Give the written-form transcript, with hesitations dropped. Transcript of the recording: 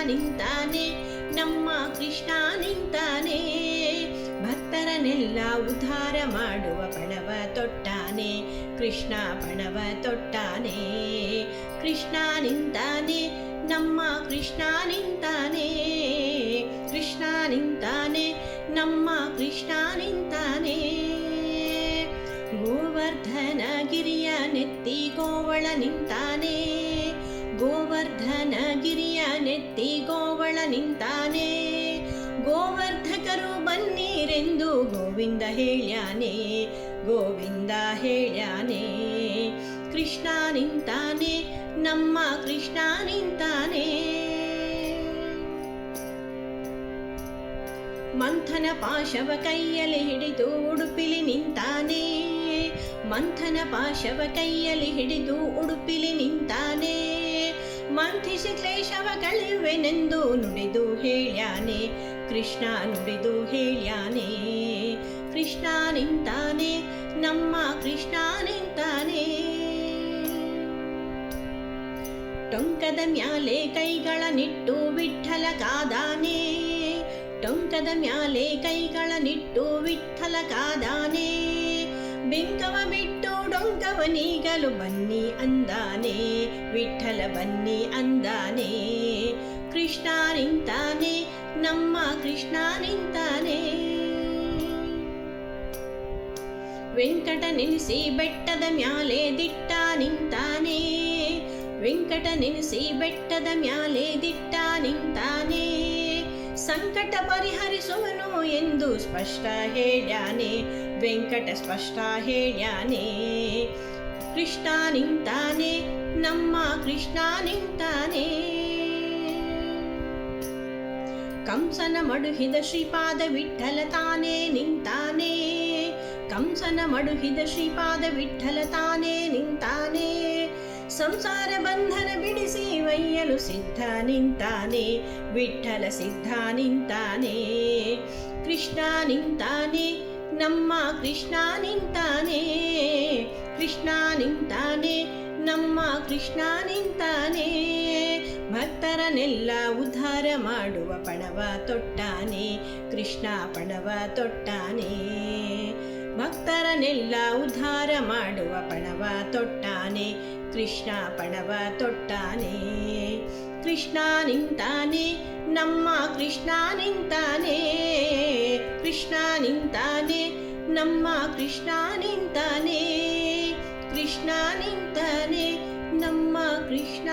ನಿಂತಾನೆ, ನಮ್ಮ ಕೃಷ್ಣ ನಿಂತಾನೆ. ಭಕ್ತರನ್ನೆಲ್ಲ ಉದ್ಧಾರ ಮಾಡುವ ಪಣವ ತೊಟ್ಟಾನೆ, ಕೃಷ್ಣ ಪಣವ ತೊಟ್ಟಾನೆ. ಕೃಷ್ಣ ನಿಂತಾನೆ, ನಮ್ಮ ಕೃಷ್ಣ ನಿಂತಾನೆ, ಕೃಷ್ಣ ನಿಂತಾನೆ, ನಮ್ಮ ಕೃಷ್ಣ ನಿಂತಾನೆ. ಗೋವರ್ಧನ ಗಿರಿಯ ನೆತ್ತಿ ಗೋವಳ ನಿಂತಾನೆ, ಗೋವರ್ಧನ ಗಿರಿಯ ನೆತ್ತಿ ಗೋವಳ ನಿಂತಾನೆ. ಗೋವರ್ಧಕರು ಬನ್ನಿರೆಂದು ಗೋವಿಂದ ಹೇಳ್ಯಾನೆ, ಗೋವಿಂದ ಹೇಳ್ಯಾನೆ. ಕೃಷ್ಣ ನಿಂತಾನೆ, ನಮ್ಮ ಕೃಷ್ಣ ನಿಂತಾನೆ. ಮಂಥನ ಪಾಶವ ಕೈಯಲ್ಲಿ ಹಿಡಿದು ಉಡುಪಿಲಿ ನಿಂತಾನೆ, ಮಂಥನ ಪಾಶವ ಕೈಯಲ್ಲಿ ಹಿಡಿದು ಉಡುಪಿಲಿ ನಿಂತಾನೆ. ಮಂಥಿಸಿ ಕ್ಲೇಶವ ಕಳೆಯುವೆನೆಂದು ನುಡಿದು ಹೇಳ್ಯಾನೆ, ಕೃಷ್ಣ ನುಡಿದು ಹೇಳ್ಯಾನೆ. ಕೃಷ್ಣ ನಿಂತಾನೆ, ನಮ್ಮ ಕೃಷ್ಣ ನಿಂತಾನೆ. ಟೊಂಕದ ಮ್ಯಾಲೆ ಕೈಗಳ ನಿಟ್ಟು ವಿಠ್ಠಲ ಕಾದಾನೆ, ಟೊಂಕದ ಮ್ಯಾಲೆ ಕೈಗಳ ನಿಟ್ಟು ವಿಠ್ಠಲ ಕಾದಾನೆ. ಬೆಂಕವ ಬಿಟ್ಟು ಡೊಂಕವ ನೀಗಲು ಬನ್ನಿ ಅಂದಾನೆ, ವಿಠ್ಠಲ ಬನ್ನಿ ಅಂದಾನೆ. ಕೃಷ್ಣ ನಿಂತಾನೆ, ನಮ್ಮ ಕೃಷ್ಣ ನಿಂತಾನೆ. ವೆಂಕಟ ನೆನೆಸಿ ಬೆಟ್ಟದ ಮ್ಯಾಲೆ ದಿಟ್ಟ ನಿಂತಾನೆ, ವೆಂಕಟ ನೆನೆಸಿ ಬೆಟ್ಟದ ಮ್ಯಾಲೆ ದಿಟ್ಟ ನಿಂತಾನೆ. ಸಂಕಟ ಪರಿಹರಿಸುವನು ಎಂದು ಸ್ಪಷ್ಟ ಹೇಳ್ಯಾನೆ, ವೆಂಕಟ ಸ್ಪಷ್ಟ ಹೇಳ್ಯಾನೆ. ಕೃಷ್ಣ ನಿಂತಾನೆ, ನಮ್ಮ ಕೃಷ್ಣ ನಿಂತಾನೆ. ಕಂಸನ ಮಡುಹಿದ ಶ್ರೀಪಾದ ವಿಠ್ಠಲ ತಾನೇ ನಿಂತಾನೆ, ಕಂಸನ ಮಡುಹಿದ ಶ್ರೀಪಾದ ವಿಠ್ಠಲ ತಾನೇ ನಿಂತಾನೆ. ಸಂಸಾರ ಬಂಧನ ಬಿಡಿಸಿ ಒಯ್ಯಲು ಸಿದ್ಧ ನಿಂತಾನೆ, ವಿಠ್ಠಲ ಸಿದ್ಧ ನಿಂತಾನೆ. ಕೃಷ್ಣ ನಿಂತಾನೆ, ನಮ್ಮ ಕೃಷ್ಣ ನಿಂತಾನೆ, ಕೃಷ್ಣ ನಿಂತಾನೆ, ನಮ್ಮ ಕೃಷ್ಣ ನಿಂತಾನೆ. ಭಕ್ತರನ್ನೆಲ್ಲ ಉದ್ಧಾರ ಮಾಡುವ ಪಣವ ತೊಟ್ಟಾನೆ, ಕೃಷ್ಣ ಪಣವ ತೊಟ್ಟಾನೆ. ಭಕ್ತರನ್ನೆಲ್ಲ ಉದ್ಧಾರ ಮಾಡುವ ಪಣವ ತೊಟ್ಟಾನೆ, ಕೃಷ್ಣ ಪಣವ ತೊಟ್ಟಾನೆ. ಕೃಷ್ಣ ನಿಂತಾನೆ, ನಮ್ಮ ಕೃಷ್ಣ ನಿಂತಾನೆ, ಕೃಷ್ಣ ನಿಂತಾನೆ, ನಮ್ಮ ಕೃಷ್ಣ ನಿಂತಾನೆ. ಕೃಷ್ಣ ನಿಂತಾನೆ, ನಮ್ಮ ಕೃಷ್ಣ